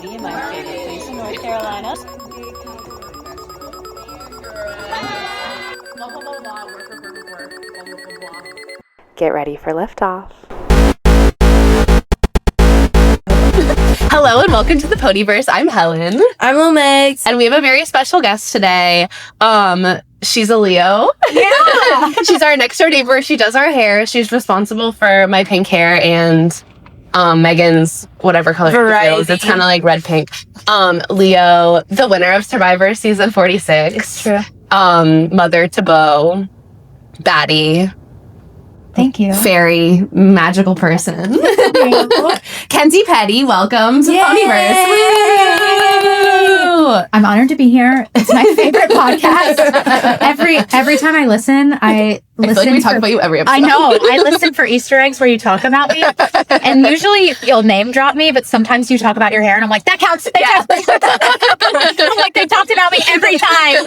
Pony in my favorite place in North Carolina. Get ready for liftoff. Hello and welcome to the Ponyverse. I'm Helen. I'm Lomex. And we have a very special guest today. She's a Leo. Yeah. She's our next door neighbor. She does our hair. She's responsible for my pink hair and Megan's whatever color Variety. it is. It's kind of like red pink. Leo, the winner of Survivor season 46. It's true. Mother to Beau. Baddie. Thank you. Fairy, magical person. Kenzie Petty, welcome to Yay! Ponyverse. Woo! I'm honored to be here. It's my favorite podcast. Every time I listen, I feel like we talk about you every episode. I know. I listen for Easter eggs where you talk about me. And usually you'll name drop me, but sometimes you talk about your hair and I'm like, that counts. I'm like, they talked about me every time.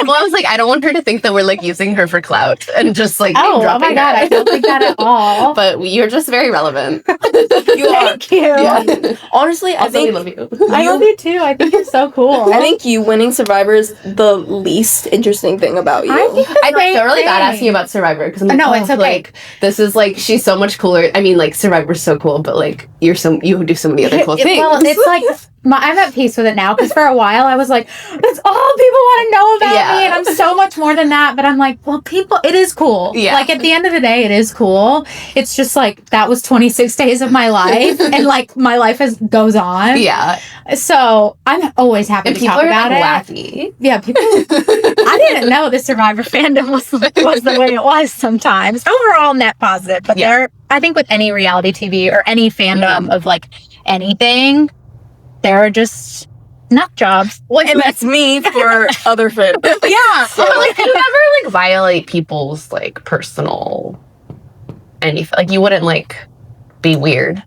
Well, I was like, I don't want her to think that we're like using her for clout and just like Oh dropping my God. her. I don't think that at all. But you're just very relevant. You are. Thank you. Yeah. Honestly, I Also, we think love you. I love you too. I think you're so cool. I think you winning Survivor is the least interesting thing about you. I think I feel really bad thing. asking you about Survivor because I'm like, No, it's okay. Like, this is like, she's so much cooler. I mean, like, Survivor's so cool, but like, you do so many other cool things. Well, it's like I'm at peace with it now because for a while I was like, that's all people want to know about Yeah. me, and I'm so much more than that. But I'm like, well, it is cool. Yeah. Like at the end of the day, it is cool. It's just like that was 26 days of my life, and like my life goes on. Yeah. So I'm always happy And to people talk are about like, it. wacky. Yeah, people. I didn't know the Survivor fandom was the way it was sometimes. Overall, net positive, but Yeah. I think with any reality TV or any fandom of like anything, there are just nut jobs. And that's me for other fit. Yeah. So, like, you never like violate people's like personal anything. Like, you wouldn't like be weird.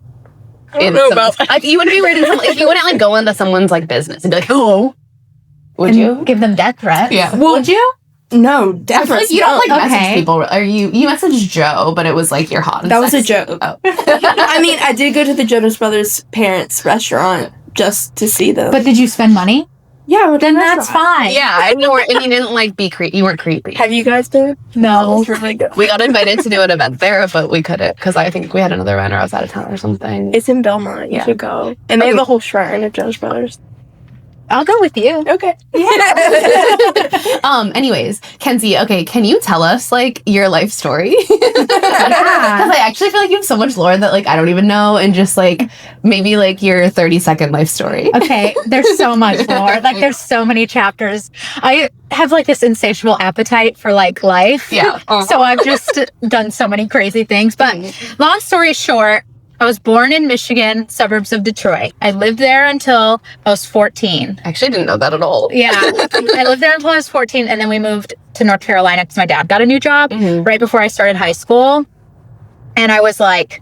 I don't know about that. Like, you wouldn't be weird in like, you wouldn't like go into someone's like business and be like, oh, would And you? give them death threats? Yeah. Would you? No, I feel definitely. like you don't like message Okay. people. Or you messaged Joe, but it was like you're hot. And That was a sexy. joke. Oh. I mean, I did go to the Jonas Brothers' parents' restaurant just to see them. But did you spend money? yeah, Then that's fine. Yeah, and you didn't like be creepy. You weren't creepy. Have you guys been? No. It's really good. We got invited to do an event there, but we couldn't because I think we had another event or I was out of town or something. It's in Belmont. You Yeah. should go. And they have a whole shrine of Jonas Brothers. I'll go with you. Okay. Anyways, Kenzie, okay, can you tell us like your life story? Because I actually feel like you have so much lore that like I don't even know, and just like maybe like your 30-second life story. Okay, there's so much more. Like, there's so many chapters. I have like this insatiable appetite for like life. Yeah. So I've just done so many crazy things. But long story short, I was born in Michigan, suburbs of Detroit. I lived there until I was 14. I actually didn't know that at all. Yeah. I lived there until I was 14, and then we moved to North Carolina because my dad got a new job right before I started high school. And I was like,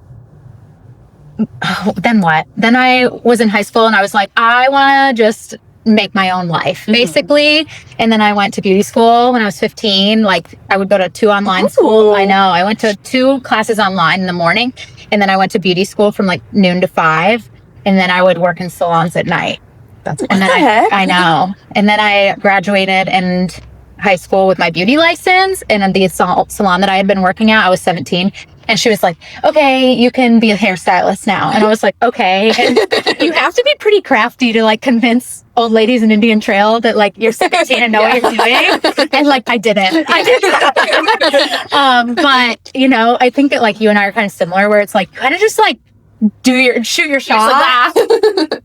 oh, then what? Then I was in high school and I was like, I want to just make my own life, basically. And then I went to beauty school when I was 15. Like, I would go to 2 online schools. I know. I went to 2 classes online in the morning, and then I went to beauty school from like noon to 5. And then I would work in salons at night. That's And then I know. And then I graduated in high school with my beauty license. And in the salon that I had been working at, I was 17. And she was like, okay, you can be a hairstylist now. And I was like, okay. And you have to be pretty crafty to like convince old ladies in Indian Trail that like you're 17 and know what you're doing. And like, I didn't. But you know, I think that like you and I are kind of similar, where it's like, you kind of just like shoot your shot.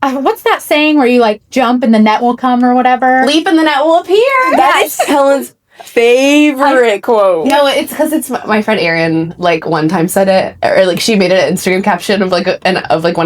What's that saying where you like jump and the net will come or whatever? Leap and the net will appear. That is Helen's favorite quote. No, it's because it's my friend Erin. Like one time said it, or like she made it an Instagram caption of like one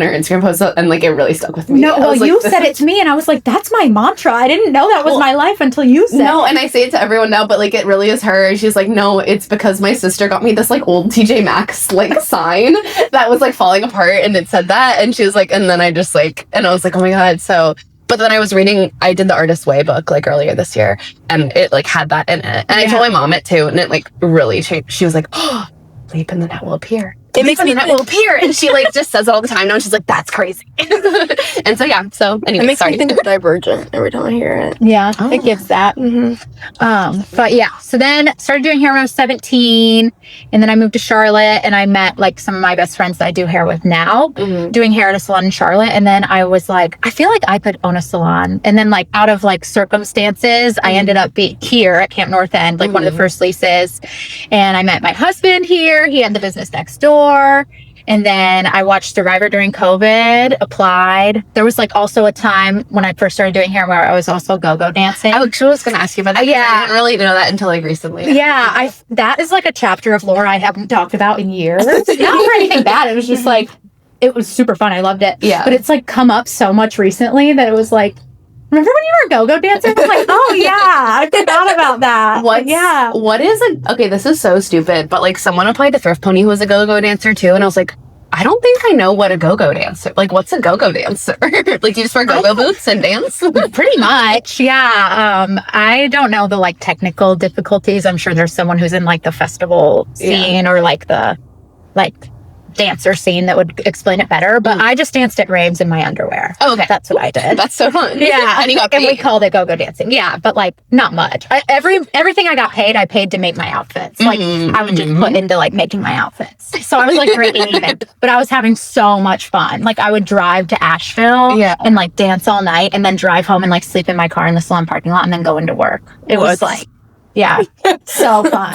of her Instagram posts, and like it really stuck with me. No, I well, was like, you said it to me, and I was like, "That's my mantra." I didn't know that was my life until you said. No, it. and I say it to everyone now, but like it really is her. She's like, no, it's because my sister got me this like old TJ Maxx like sign that was like falling apart, and it said that, and she was like, and then I just like, and I was like, oh my god, so. But then I was reading, I did the Artist's Way book like earlier this year, and it like had that in it. And I told my mom it too, and it like really changed. She was like, oh, leap and the net will appear. It makes me net will appear. And she like just says it all the time now, and she's like, that's crazy. And so yeah, so It anyway, makes sorry. me think of Divergent every time I hear it. Yeah, it gives that. But yeah, so then started doing hair when I was 17, and then I moved to Charlotte, and I met like some of my best friends that I do hair with now, doing hair at a salon in Charlotte. And then I was like, I feel like I could own a salon. And then like out of like circumstances, I ended up being here at Camp North End, like one of the first leases. And I met my husband here. He had the business next door. And then I watched Survivor during COVID, applied. There was like also a time when I first started doing hair where I was also go-go dancing. I actually was going to ask you about that. Yeah. I didn't really know that until like recently. Yeah, that is like a chapter of lore I haven't talked about in years. Not for anything bad. It was just like, it was super fun. I loved it. Yeah. But it's like come up so much recently that it was like, remember when you were a go-go dancer? I was like, oh yeah, I forgot about that. What is okay, this is so stupid, but like someone applied to Thrift Pony who was a go-go dancer too, and I was like, I don't think I know what a go-go dancer, like what's a go-go dancer? Like you just wear go-go boots and dance? Pretty much, yeah. I don't know the like technical difficulties. I'm sure there's someone who's in like the festival scene or like the dancer scene that would explain it better, but I just danced at raves in my underwear. Oh, okay. That's what I did. That's so fun. Yeah. And you got And we paid. called it go-go dancing. Yeah, but like not much. Everything I got paid, I paid to make my outfits. Like I would just put into like making my outfits. So I was like breaking even. But I was having so much fun. Like I would drive to Asheville and like dance all night and then drive home and like sleep in my car in the salon parking lot and then go into work. It was like, yeah, so fun.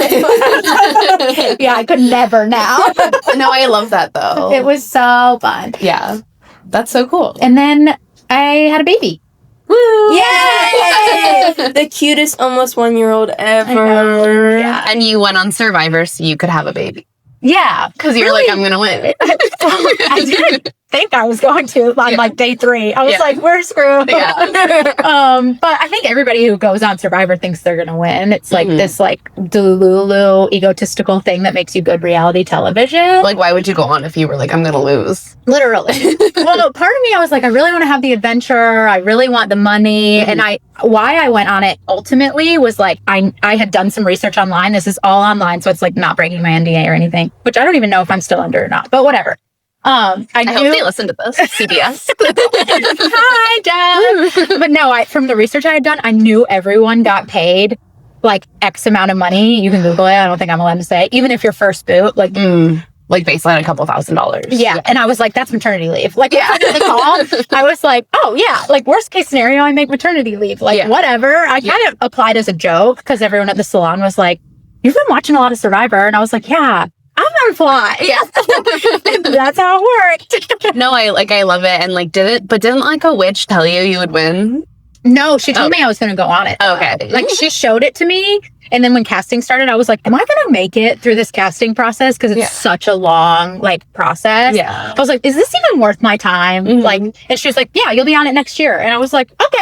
Yeah, I could never now. No, I love that though. It was so fun. Yeah. That's so cool. And then I had a baby. Woo! Yay! The cutest almost 1-year-old ever. Yeah. And you went on Survivor so you could have a baby. Yeah. Because you were like, I'm going to win. I didn't think I was going to on like day 3. I was like, we're screwed. Yeah. But I think everybody who goes on Survivor thinks they're going to win. It's like this like delulu egotistical thing that makes you good reality television. Like, why would you go on if you were like, I'm going to lose? Literally. Well, no, part of me, I was like, I really want to have the adventure. I really want the money. And why I went on it ultimately was like, I had done some research online. This is all online. So it's like not breaking my NDA or anything, which I don't even know if I'm still under or not, but whatever. I hope they listen to this. CBS. Hi, Dad. But no, from the research I had done, I knew everyone got paid like X amount of money. You can Google it. I don't think I'm allowed to say. Even if your first boot, like baseline a couple $1,000s. Yeah. And I was like, that's maternity leave. Like, I was like, oh yeah, like worst case scenario, I make maternity leave. Like whatever. I kind of applied as a joke because everyone at the salon was like, you've been watching a lot of Survivor. And I was like, yeah, I'm on fly. Yeah. That's how it worked. No, I love it. And like, didn't like a witch tell you would win? No, she told me I was going to go on it. Okay. Like she showed it to me. And then when casting started, I was like, am I going to make it through this casting process? Because it's such a long like process. Yeah. I was like, is this even worth my time? Like, and she was like, yeah, you'll be on it next year. And I was like, okay.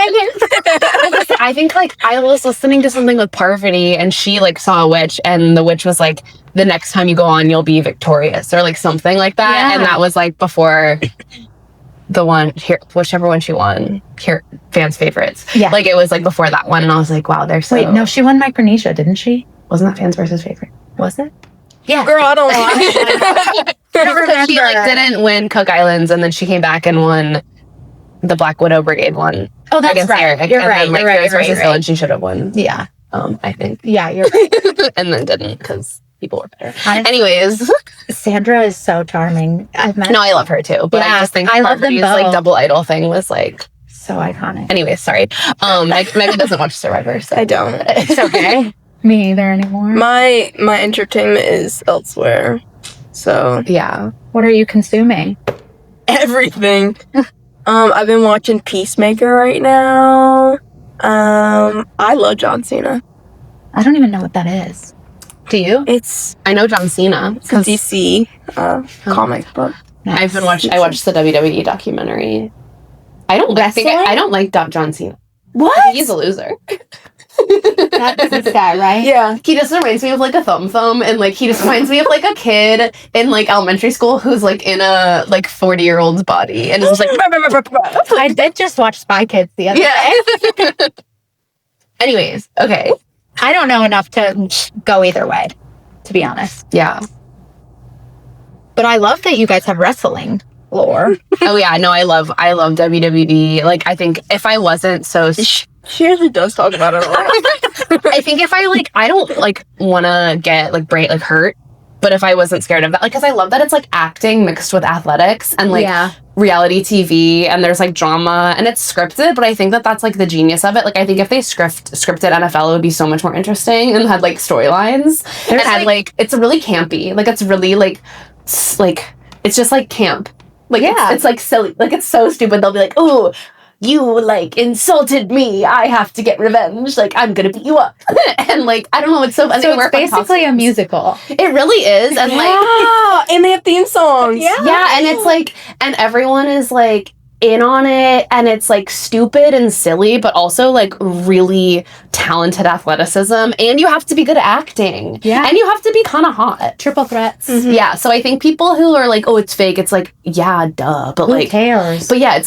I think like I was listening to something with Parvati and she like saw a witch and the witch was like, the next time you go on, you'll be victorious or like something like that. Yeah. And that was like before the one here, whichever one she won, here, fans' favorites. Yeah. Like it was like before that one. And I was like, wow, they're so. Wait, no, she won Micronesia, didn't she? Wasn't that fans versus favorite? Was it? Yeah. Girl, I don't know. She like didn't win Cook Islands and then she came back and won the Black Widow Brigade one. Oh, that's right. Eric. You're and right. Then, like, You're right. versus Dylan, she should have won. Yeah. I think. Yeah, you're right. And then didn't because people were better. Anyways. Sandra is so charming. No, I love her too. But I just think I love them both. Like double idol thing was like so iconic. Anyways, sorry. Megan doesn't watch Survivor, so I don't. It's okay. Me either anymore. My entertainment is elsewhere. So yeah. What are you consuming? Everything. I've been watching Peacemaker right now. I love John Cena. I don't even know what that is. Do you? I know John Cena. It's a DC comic book. Nice. I watched the WWE documentary. I don't like John Cena. What? He's a loser. That's this guy, right? Yeah. He just reminds me of like a thumb and like he just reminds me of like a kid in like elementary school who's like in a like 40-year-old's body and it's like I did just watch Spy Kids the other day. Anyways, okay. I don't know enough to go either way, to be honest. Yeah. But I love that you guys have wrestling. lore. Oh yeah, no, I love WWE. Like, I think if I wasn't so She actually does talk about it a lot. I think if I don't like want to get like hurt, but if I wasn't scared of that, like, because I love that it's like acting mixed with athletics and like reality TV, and there's like drama and it's scripted, but I think that that's like the genius of it. Like, I think if they scripted NFL, it would be so much more interesting and had like storylines and had like it's really campy. Like, it's really like it's just like camp. Like, it's like silly. Like, it's so stupid. They'll be like, oh, you like insulted me, I have to get revenge, like I'm gonna beat you up. And like, I don't know, it's so it's basically a musical. It really is. And and they have theme songs. And it's like, and everyone is like in on it, and it's like stupid and silly, but also like really talented athleticism, and you have to be good at acting, and you have to be kind of hot. Triple threats. Yeah, so I think people who are like, oh, it's fake, it's like, yeah, duh, but who like cares? But yeah, it's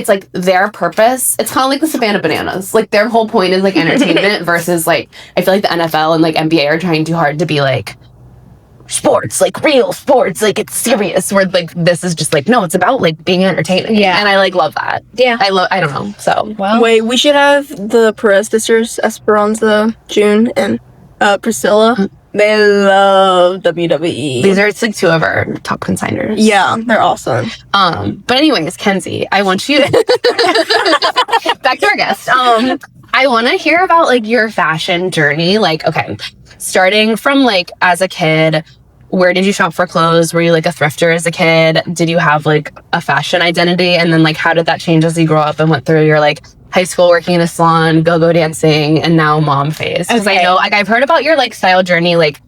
like their purpose. It's kind of like the Savannah Bananas. Like, their whole point is like entertainment versus like, I feel like the NFL and like NBA are trying too hard to be like sports, like real sports, like it's serious, where like this is just like, no, it's about like being entertaining. And I like love that. I don't know, so wait, we should have the Perez sisters, Esperanza, June, and Priscilla. They love WWE. These are, it's like two of our top consigners. Yeah, they're awesome. But anyways, Kenzie, I want you back to our guest. I want to hear about like your fashion journey. Like, okay, starting from like as a kid, where did you shop for clothes? Were you like a thrifter as a kid? Did you have like a fashion identity? And then like, how did that change as you grew up and went through your like high school, working in a salon, go-go dancing, and now mom phase? Because I know, like, I've heard about your like style journey, like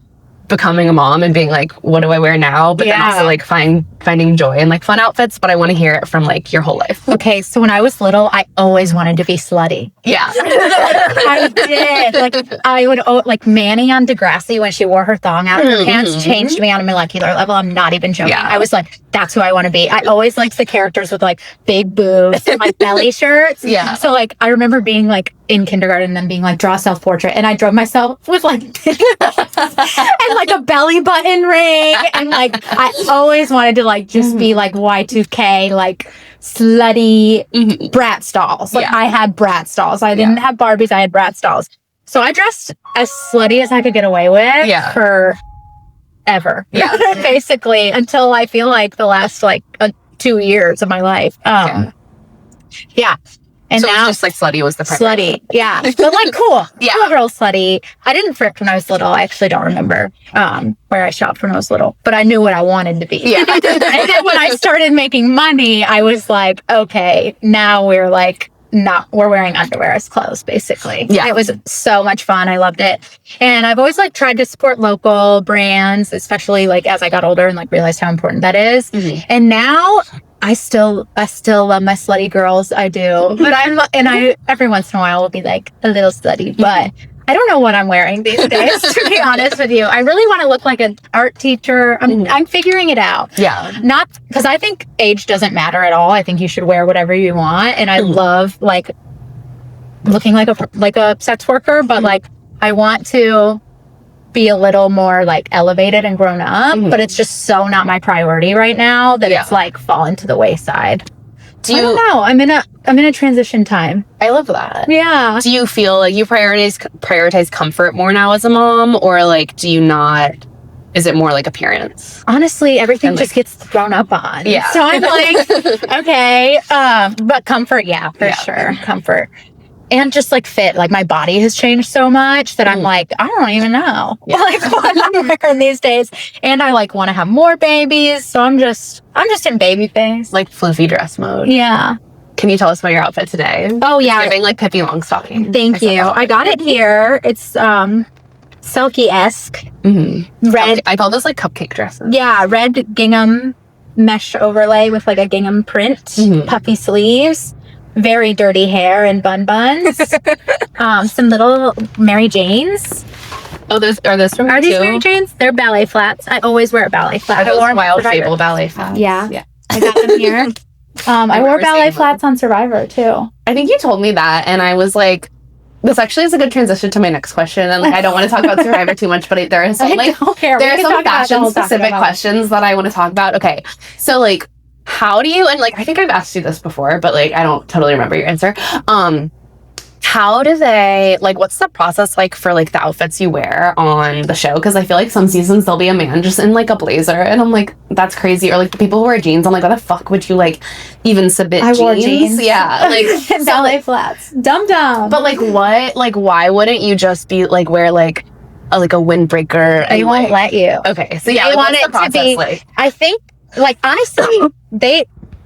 becoming a mom and being like, what do I wear now? But then also like finding joy in like fun outfits. But I want to hear it from like your whole life. Okay, so when I was little, I always wanted to be slutty. Yeah. I did. Like, I would, like, Manny on Degrassi, when she wore her thong out of her pants, changed me on a molecular level. I'm not even joking. I was like, that's who I want to be. I always liked the characters with like big boobs and like belly shirts. So like, I remember being like in kindergarten and then being like, draw self-portrait, and I drew myself with like and like a belly button ring, and like I always wanted to like just be like Y2K, like slutty Bratz dolls. Like, I had Bratz dolls. I didn't have Barbies, I had Bratz dolls. So I dressed as slutty as I could get away with for ever. Basically, until I feel like the last like 2 years of my life. And so now it's just like slutty was the primary. Slutty, but like cool. Cool girl slutty. I didn't thrift when I was little. I actually don't remember where I shopped when I was little, but I knew what I wanted to be. And then when I started making money, I was like, okay, now we're like, we're wearing underwear as clothes, basically. It was so much fun. I loved it. And I've always like tried to support local brands, especially like as I got older and like realized how important that is. And now I still love my slutty girls. I do. But I every once in a while will be like a little slutty, but I don't know what I'm wearing these days, to be honest with you. I really want to look like an art teacher. I'm figuring it out. Not because I think age doesn't matter at all. I think you should wear whatever you want. And I love like looking like a sex worker, but like I want to be a little more like elevated and grown up, but it's just so not my priority right now that it's like fallen to the wayside. I don't know. I'm in a transition time. I love that. Yeah. Do you feel like you prioritize comfort more now as a mom, or like do you not? Is it more like appearance? Honestly, everything just gets thrown up on. So I'm like, okay, but comfort, for sure, comfort. And just like fit, like my body has changed so much that I'm like, I don't even know like what I'm wearing these days. And I like want to have more babies, so I'm just in baby phase, like floofy dress mode. Can you tell us about your outfit today? Oh yeah, it's giving like Pippi Longstocking. Thank you. I got it here. It's silky-esque. Red. I call those like cupcake dresses. Red gingham mesh overlay with like a gingham print, puffy sleeves. Very dirty hair and buns. Some little Mary Janes. Oh, are those from? Are these Mary Janes? They're ballet flats. I always wear ballet flats. Are those Wild Fable ballet flats? Yeah. I got them here. I wore ballet flats on Survivor too. I think you told me that, and I was like, this actually is a good transition to my next question. And like, I don't want to talk about Survivor too much, but there are some like there are some fashion specific questions that I want to talk about. Okay, so like, how do you, and like, I think I've asked you this before, but like, I don't totally remember your answer. How do they, like, what's the process like for like the outfits you wear on the show? Because I feel like some seasons there'll be a man just in like a blazer, and I'm like, that's crazy. Or like the people who wear jeans, I'm like, why the fuck would you like even submit jeans? wore jeans. Yeah, like ballet flats. Dumb. But like, what? Like, why wouldn't you just be like wear like a windbreaker? They won't let you. Okay, so yeah, They like, want what's it the process to be. like? I think, like, honestly,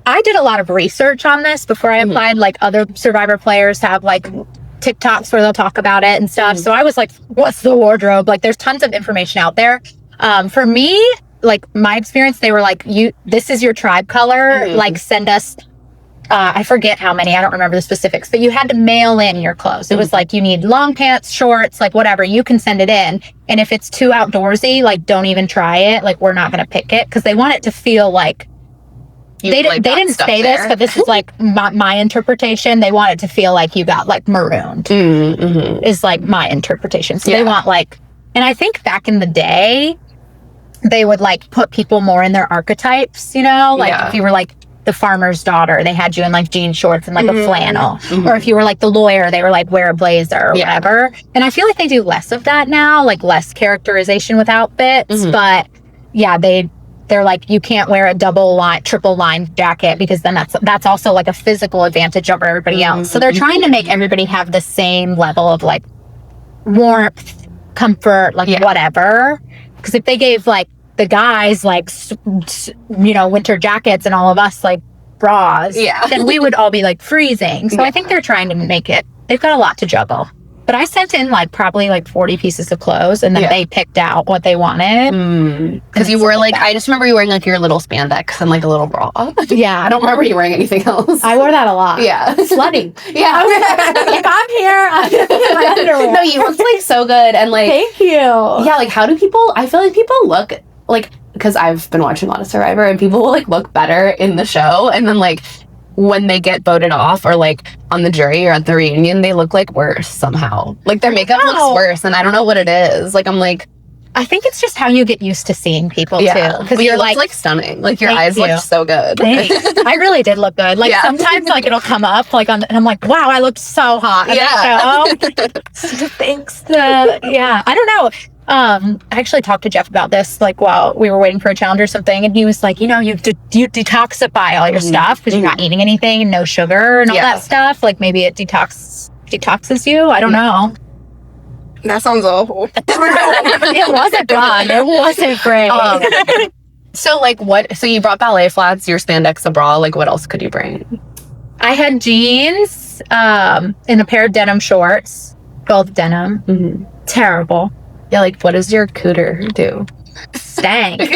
I did a lot of research on this before I applied. Like, other Survivor players have like TikToks where they'll talk about it and stuff. So I was like, what's the wardrobe? Like, there's tons of information out there. For me, like, my experience, they were like, this is your tribe color. Like, send us, I forget how many, I don't remember the specifics, but you had to mail in your clothes. It was like, you need long pants, shorts, like whatever, you can send it in. And if it's too outdoorsy, like, don't even try it. Like, we're not going to pick it, because they want it to feel like, they didn't say this, but this is like my interpretation. They want it to feel like you got like marooned, is like my interpretation. So they want like, and I think back in the day, they would like put people more in their archetypes, you know, like if you were like the farmer's daughter, they had you in like jean shorts and like a flannel, or if you were like the lawyer, they were like wear a blazer or whatever. And I feel like they do less of that now, like less characterization with outfits, but yeah, they're like, you can't wear a triple line jacket, because then that's also like a physical advantage over everybody else. So they're trying to make everybody have the same level of like warmth, comfort, like whatever. Because if they gave like the guys like, you know, winter jackets and all of us like bras, then we would all be like freezing. So I think they're trying to make it, they've got a lot to juggle. But I sent in like probably like 40 pieces of clothes, and then they picked out what they wanted. Because you were like, I just remember you wearing like your little spandex and like a little bra. Yeah. I don't remember you wearing anything else. I wore that a lot. Yeah. Slutty. Yeah. Like, I'm here. I'm in my underwear. No, you looked like so good. And like, Thank you. yeah, like how do people, I feel like people look like, because I've been watching a lot of Survivor, and people will like look better in the show, and then like when they get voted off or like on the jury or at the reunion, they look like worse somehow. Like their makeup looks worse, and I don't know what it is. Like I'm like, I think it's just how you get used to seeing people too. Because you're like stunning. Like your eyes look so good. Thanks. I really did look good. Like sometimes like it'll come up like and I'm like, wow, I looked so hot. Thanks. Yeah, I don't know. I actually talked to Jeff about this, like while we were waiting for a challenge or something, and he was like, you know, you detoxify all your stuff because you're not eating anything and no sugar and all that stuff. Like maybe it detoxes you. I don't know. That sounds awful. It wasn't fun. It wasn't great. So like so you brought ballet flats, your spandex, a bra, like what else could you bring? I had jeans, and a pair of denim shorts, both denim. Terrible. Yeah, like what does your cooter do? Stank. Have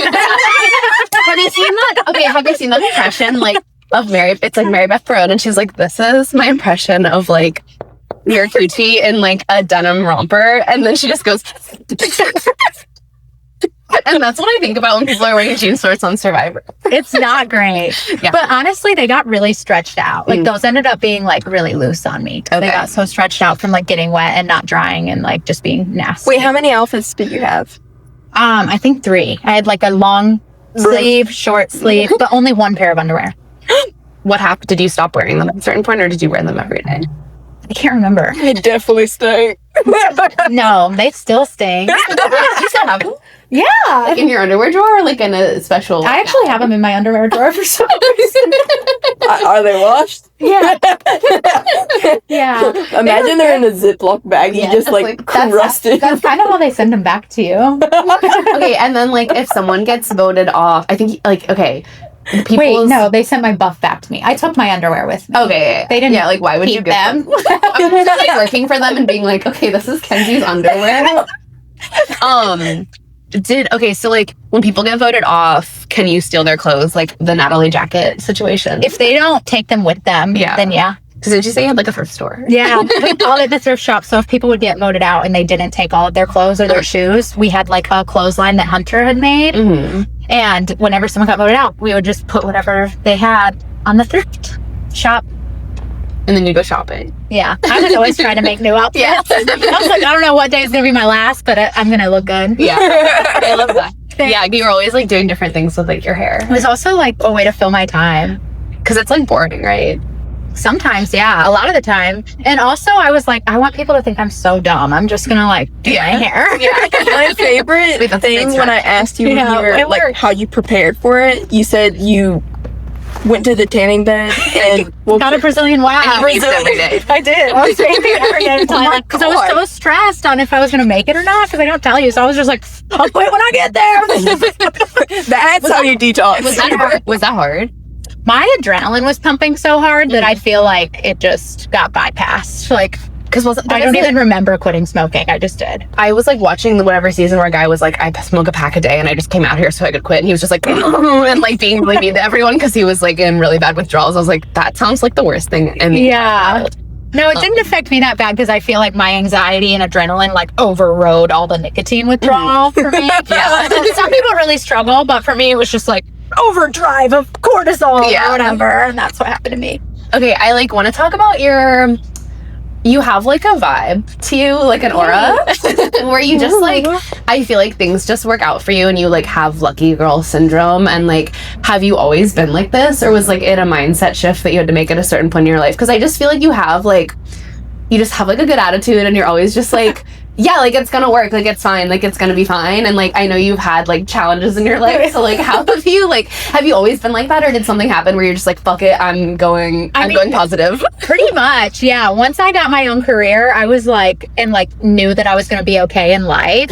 you seen that? Okay, have you seen that impression like of Mary? It's like Mary Beth Barone, and she's like, "This is my impression of like your coochie in like a denim romper," and then she just goes, and that's what I think about when people are wearing jean shorts on Survivor. It's not great. But honestly, they got really stretched out. Like those ended up being like really loose on me. They got so stretched out from like getting wet and not drying and like just being nasty. Wait, how many outfits did you have? I think 3. I had like a long sleeve, short sleeve, but only 1 pair of underwear. What happened? Did you stop wearing them at a certain point, or did you wear them every day? I can't remember. They definitely stink. No, they still stink. You still have them? Yeah. Like in your underwear drawer, or like in a special? I actually have them in my underwear drawer for some reason. Are they washed? Yeah. Yeah. Imagine they're in a Ziploc bag. You just like crusted. That's kind of how they send them back to you. Okay, and then like if someone gets voted off, I think like Wait, no, they sent my buff back to me. I took my underwear with me. Okay. They didn't. Yeah, like why would you give them? I'm just like working for them and being like, okay, this is Kenzie's underwear. So like when people get voted off, can you steal their clothes, like the Natalie jacket situation? If they don't take them with them, then yeah. Because did you say you had like a thrift store? Yeah, we called it the thrift shop. So if people would get voted out and they didn't take all of their clothes or their shoes, we had like a clothesline that Hunter had made. And whenever someone got voted out, we would just put whatever they had on the thrift shop. And then you go shopping. Yeah, I was always trying to make new outfits. I was like, I don't know what day is going to be my last, but I'm going to look good. Yeah, I love that. thing. Yeah, you were always like doing different things with like your hair. It was also like a way to fill my time. Because it's like boring, right? Sometimes, yeah, a lot of the time. And also I was like, I want people to think I'm so dumb. I'm just gonna like do my hair. Yeah. My favorite Wait, that's thing great when I asked you Yeah, when you were, it like worked. how you prepared for it, you said you went to the tanning bed and Got a Brazilian wax. Every day. I did. I was bathing every day in Oh my Thailand because I was God. so stressed on if I was gonna make it or not because I don't tell you. So I was just like, I'll quit when I get there. That's how you detox. Was that hard? Was that hard? My adrenaline was pumping so hard that I feel like it just got bypassed. Like, Because I don't even remember quitting smoking. I just did. I was like watching the whatever season where a guy was like, I smoke a pack a day and I just came out here so I could quit. And he was just like, and like being really mean to everyone because he was like in really bad withdrawals. I was like, that sounds like the worst thing in the Yeah. world. No, it didn't affect me that bad because I feel like my anxiety and adrenaline like overrode all the nicotine withdrawal for me. Yeah. Some people really struggle, but for me it was just like overdrive of cortisol or whatever, and that's what happened to me. Okay, I like want to talk about you have like a vibe to you, like an aura, where you just like, I feel like things just work out for you and you like have lucky girl syndrome. And like, have you always been like this, or was like it a mindset shift that you had to make at a certain point in your life? Because I just feel like you just have like a good attitude and you're always just like, yeah, like it's gonna work, like it's fine, like it's gonna be fine. And like I know you've had like challenges in your life, so like how have you always been like that, or did something happen where you're just like, fuck it, I'm going positive? Pretty much, yeah. Once I got my own career, I was like, and like knew that I was gonna be okay in life.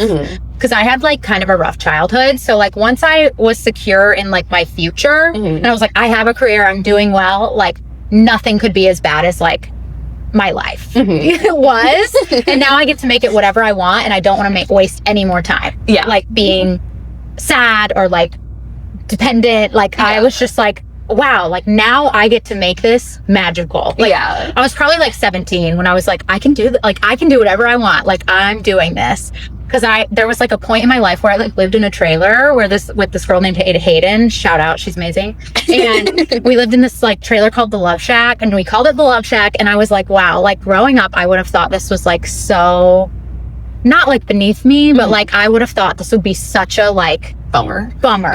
Because I had like kind of a rough childhood. So like once I was secure in like my future, and I was like, I have a career, I'm doing well, like nothing could be as bad as like my life. It was. And now I get to make it whatever I want, and I don't want to waste any more time. Yeah. Like being sad or like dependent. Like I was just like, wow, like now I get to make this magical. Like I was probably like 17 when I was like, I can do whatever I want. Like I'm doing this. Because there was like a point in my life where I like lived in a trailer with this girl named Ada Hayden. Shout out, she's amazing. And we lived in this like trailer called the Love Shack, and we called it the Love Shack. And I was like, wow, like growing up, I would have thought this was like so not like beneath me, but like I would have thought this would be such a like Bummer.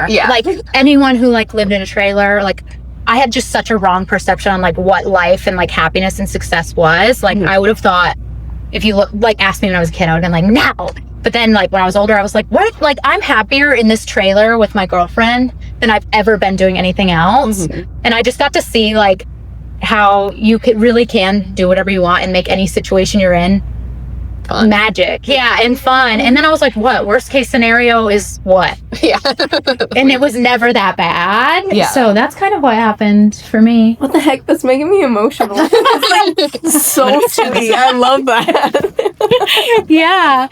Yeah. Like anyone who like lived in a trailer, like I had just such a wrong perception on like what life and like happiness and success was. Like I would have thought, if you asked me when I was a kid, I would have been like, no. But then like when I was older, I was like, what? Like I'm happier in this trailer with my girlfriend than I've ever been doing anything else. And I just got to see like how you really can do whatever you want and make any situation you're in fun. Magic. Yeah, and fun. And then I was like, what? Worst case scenario is what? Yeah. And it was never that bad. Yeah. So that's kind of what happened for me. What the heck? That's making me emotional. It's like so sweet. I love that. Yeah.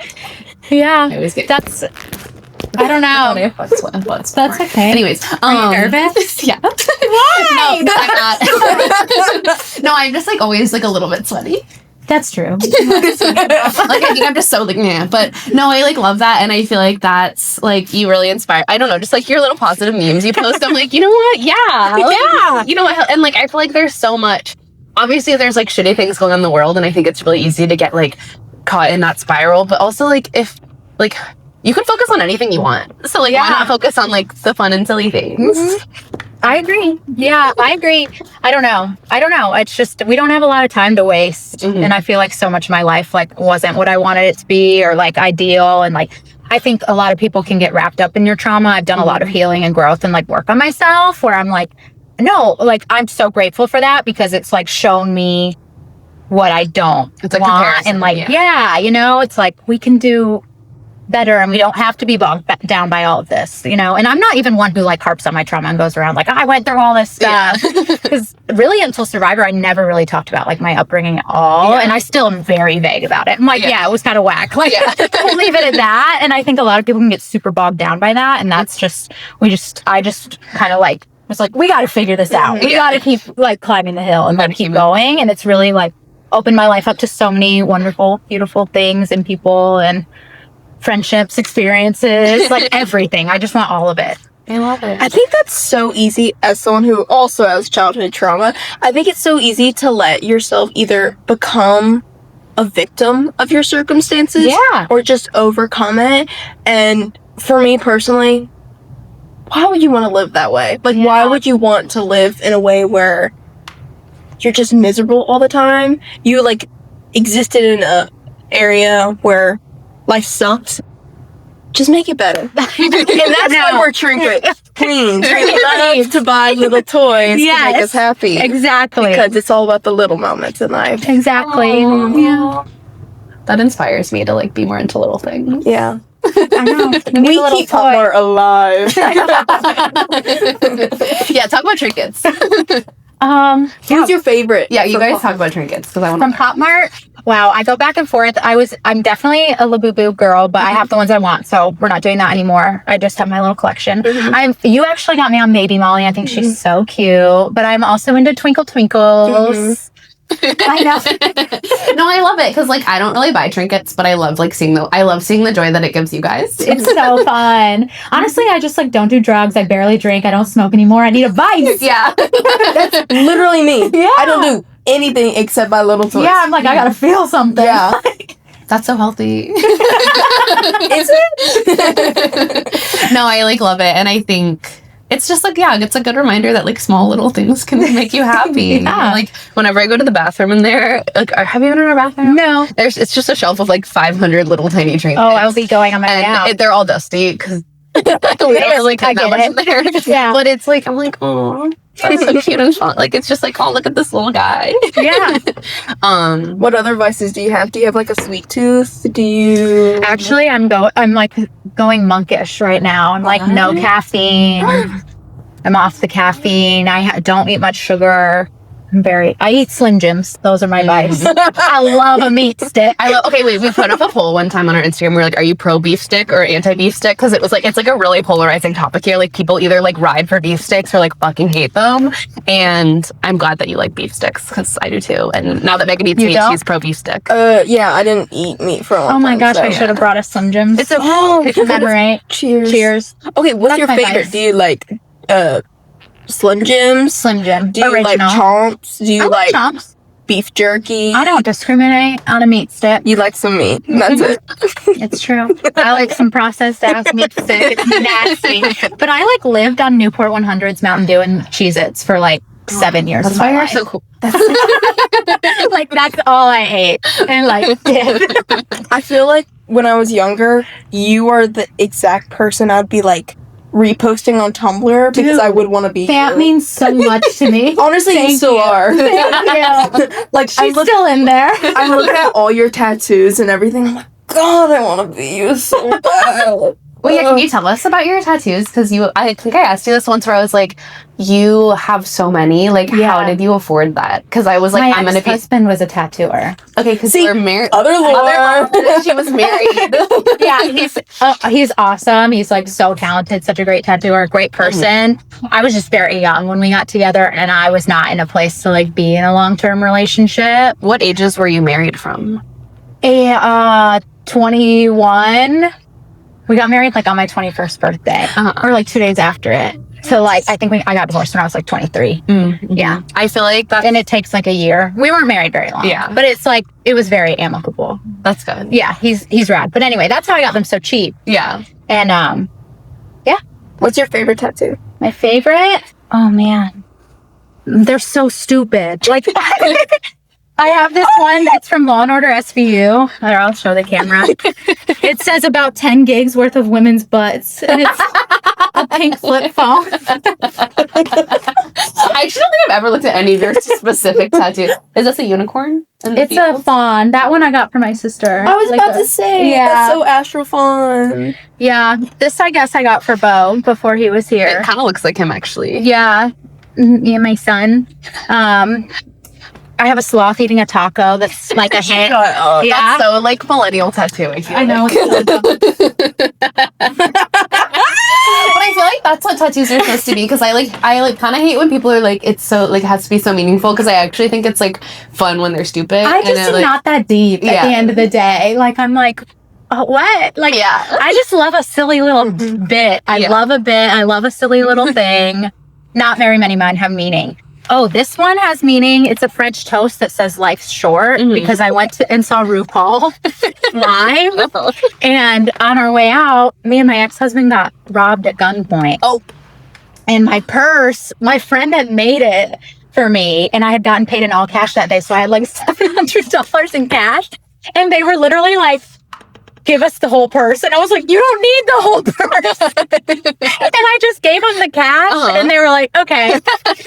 Yeah. I always get That's, I don't know. That's okay. Anyways, Are you nervous? Yeah. Why? No, I'm not. No, I'm just like always like a little bit sweaty. That's true. Like I think I'm just so like, yeah. But no, I like love that, and I feel like that's like you really inspire. I don't know, just like your little positive memes you post. I'm like, you know what? Yeah, like, Yeah. You know what? And like I feel like there's so much. Obviously, there's like shitty things going on in the world, and I think it's really easy to get like caught in that spiral. But also like if like you can focus on anything you want. So like why not focus on like the fun and silly things? I agree. Yeah, I agree. I don't know. It's just, we don't have a lot of time to waste. And I feel like so much of my life like wasn't what I wanted it to be or like ideal. And like, I think a lot of people can get wrapped up in your trauma. I've done a lot of healing and growth and like work on myself where I'm like, no, like I'm so grateful for that because it's like shown me what I don't It's like want. comparison, And like, yeah, you know, it's like we can do better and we don't have to be bogged down by all of this, you know. And I'm not even one who like harps on my trauma and goes around like, I went through all this stuff. Because really until Survivor, I never really talked about like my upbringing at all. And I still am very vague about it. I'm like, yeah it was kind of whack. Like we'll leave it at that. And I think a lot of people can get super bogged down by that. And that's just, I just kind of like, was like, we got to figure this out. We got to keep like climbing the hill and then keep going. And it's really like opened my life up to so many wonderful, beautiful things and people and friendships, experiences, like everything. I just want all of it. I love it. I think that's so easy as someone who also has childhood trauma. I think it's so easy to let yourself either become a victim of your circumstances Yeah. or just overcome it. And for me personally, why would you want to live that way? Like, why would you want to live in a way where you're just miserable all the time? You, like, existed in a area where life sucks. Just make it better. And that's why we're trinket queens. We love to buy little toys to make us happy. Exactly. Because it's all about the little moments in life. Exactly. Yeah. That inspires me to like be more into little things. Yeah. I know. We keep Hotmart alive. Yeah, talk about trinkets. Who's your favorite? Yeah, you guys talk about trinkets because I want from Pop Mart. Wow, I go back and forth. I'm definitely a Labubu girl, but I have the ones I want, so we're not doing that anymore. I just have my little collection. You actually got me on Baby Molly. I think she's so cute, but I'm also into Twinkle Twinkles. I know. No, I love it because like I don't really buy trinkets, but I love like seeing the joy that it gives you guys. It's so fun. Honestly, I just like don't do drugs. I barely drink. I don't smoke anymore. I need a vice. Yeah. That's literally me. Yeah. I don't do anything except buy little toys. Yeah, I'm like, I gotta feel something. Yeah. That's so healthy. Is it? No, I like love it, and I think it's just like it's a good reminder that like small little things can make you happy. Yeah. Like whenever I go to the bathroom in there, like have you been in our bathroom? No. It's just a shelf of like 500 little tiny trinkets. Oh, I'll be going on my way out. and they're all dusty because we don't really I put that get much in there. Yeah. But it's like I'm like, oh, that's so cute and fun. Like it's just like, oh, look at this little guy. Yeah. What other vices do you have? Do you have like a sweet tooth? Do you Actually, I'm like going monkish right now. I'm like no caffeine. I'm off the caffeine. I don't eat much sugar. I eat Slim Jims. Those are my vice. I love a meat stick. We put up a poll one time on our Instagram. We were like, are you pro beef stick or anti beef stick? Because it's like a really polarizing topic here. Like people either like ride for beef sticks or like fucking hate them. And I'm glad that you like beef sticks because I do too. And now that Megan eats meat, she's pro beef stick. yeah, I didn't eat meat for a long time. Oh my gosh, so. I should have brought us Slim Jims. It's a to commemorate. Cheers. Okay, what's That's your my favorite? vice. Do you like Slim Jims? Slim Jim. Do you original. like chomps? Do you I like chomps. beef jerky? I don't discriminate on a meat stick. You like some meat. That's it. It's true. I like some processed ass meat stick. It's nasty. But I like lived on Newport 100's Mountain Dew and Cheez-Its for like 7 years. That's of why my you're life. so cool. Like that's all I ate and like did. I feel like when I was younger, you are the exact person I'd be like reposting on Tumblr because I would want to be That here. means so much to me. Honestly, you Thank still you. are. Thank you. Like She's still in there. I'm looking at all your tattoos and everything. I'm like, God, I want to be you so bad. Well, yeah, can you tell us about your tattoos? Because I think I asked you this once where I was like, you have so many. Like, how did you afford that? Because I was like, My I'm going to be... ex-husband was a tattooer. Okay, because you were married. Other Laura. She was married. Yeah, he's awesome. He's like so talented, such a great tattooer, great person. I was just very young when we got together and I was not in a place to like be in a long-term relationship. What ages were you married from? 21. We got married like on my 21st birthday or like 2 days after it. So like, I think I got divorced when I was like 23. Yeah. I feel like that's... And it takes like a year. We weren't married very long. Yeah. But it's like, it was very amicable. That's good. Yeah, he's rad. But anyway, that's how I got them so cheap. Yeah. And yeah. What's your favorite tattoo? My favorite? Oh man. They're so stupid. Like I have this one that's from Law & Order SVU. Here, I'll show the camera. It says about 10 gigs worth of women's butts. And it's a pink flip phone. I actually don't think I've ever looked at any of your specific tattoos. Is this a unicorn? It's a fawn. That one I got for my sister. I was about to say, Yeah. that's so astral fun. Yeah. This I guess I got for Bo before he was here. It kind of looks like him, actually. Yeah. Me and my son. I have a sloth eating a taco that's like a hit. Yeah. Yeah. That's so like millennial tattoo. I know. But I feel like that's what tattoos are supposed to be because I kind of hate when people are like it's so like it has to be so meaningful because I actually think it's like fun when they're stupid. I just am not that deep at the end of the day. Like, I'm like, oh, what? Like, Yeah. I just love a silly little bit. I love a bit. I love a silly little thing. Not very many of mine have meaning. Oh, this one has meaning. It's a French toast that says life's short because I went to and saw RuPaul live. And on our way out, me and my ex-husband got robbed at gunpoint. Oh. And my purse, my friend had made it for me, and I had gotten paid in all cash that day. So I had like $700 in cash. And they were literally like, give us the whole purse. And I was like, you don't need the whole purse. And I just gave them the cash and they were like, okay,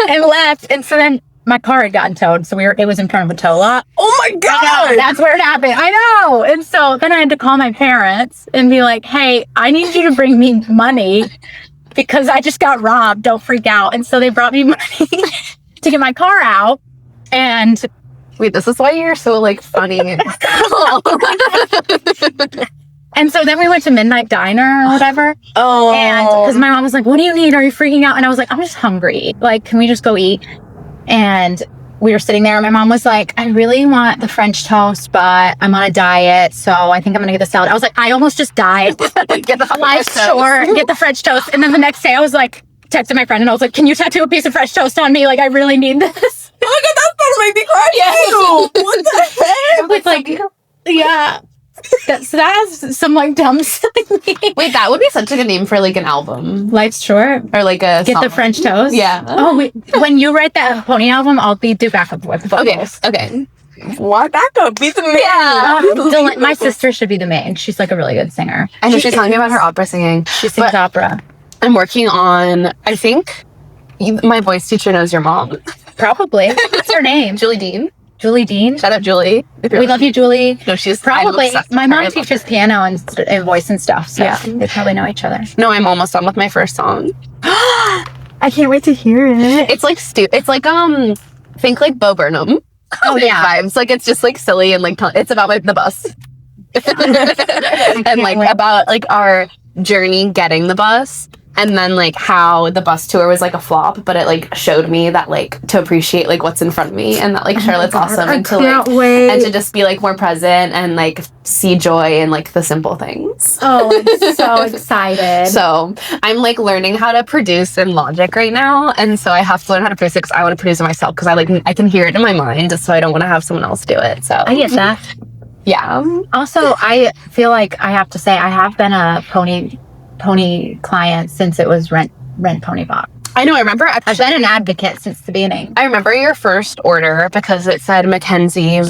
and left. And so then my car had gotten towed. So it was in front of a tow lot. Oh my God. That's where it happened. I know. And so then I had to call my parents and be like, hey, I need you to bring me money because I just got robbed. Don't freak out. And so they brought me money to get my car out. And wait, this is why you're so like funny. And so then we went to Midnight Diner or whatever. Oh. And because my mom was like, what do you need? Are you freaking out? And I was like, I'm just hungry. Like, can we just go eat? And we were sitting there and my mom was like, I really want the French toast, but I'm on a diet. So I think I'm going to get the salad. I was like, I almost just died. Get the Life's short. Get the French toast. And then the next day I was like, texted my friend and I was like, can you tattoo a piece of French toast on me? Like, I really need this. Oh my God, that's gonna make me cry. Yeah. What the heck? It's like, yeah. So that has some like dumb silly name. Wait, that would be such a good name for like an album Life's short. or like a Get song. the French toast. Yeah. Oh, wait, when you write that pony album, I'll do backup with vocals. Okay. What? That could be the man. Yeah. My sister should be the main. She's like a really good singer. I know she's telling me about her opera singing. She sings opera. I'm working on, I think my voice teacher knows your mom. Probably. What's her name? Julie Dean. Julie Dean. Shout out Julie. We love you, Julie. No, she's Probably. My I'm mom obsessed with her. teaches piano and voice and stuff. So Yeah. they probably know each other. No, I'm almost done with my first song. I can't wait to hear it. It's like it's like think like Bo Burnham. Oh, yeah. Vibes. Like it's just like silly and like it's about the bus. And like wait. about like our journey getting the bus. And then like how the bus tour was like a flop, but it like showed me that like to appreciate like what's in front of me and that like Charlotte's awesome and to like and to just be like more present and like see joy in like the simple things. Oh, I'm so excited. So I'm like learning how to produce in Logic right now, and so I have to learn how to produce it because I want to produce it myself because I can hear it in my mind, just so I don't want to have someone else do it. So I get that. yeah. Also, I feel like I have to say I have been a pony client since it was Rent Pony Box. I know. I remember. I've been an advocate since the beginning. I remember your first order because it said Mackenzie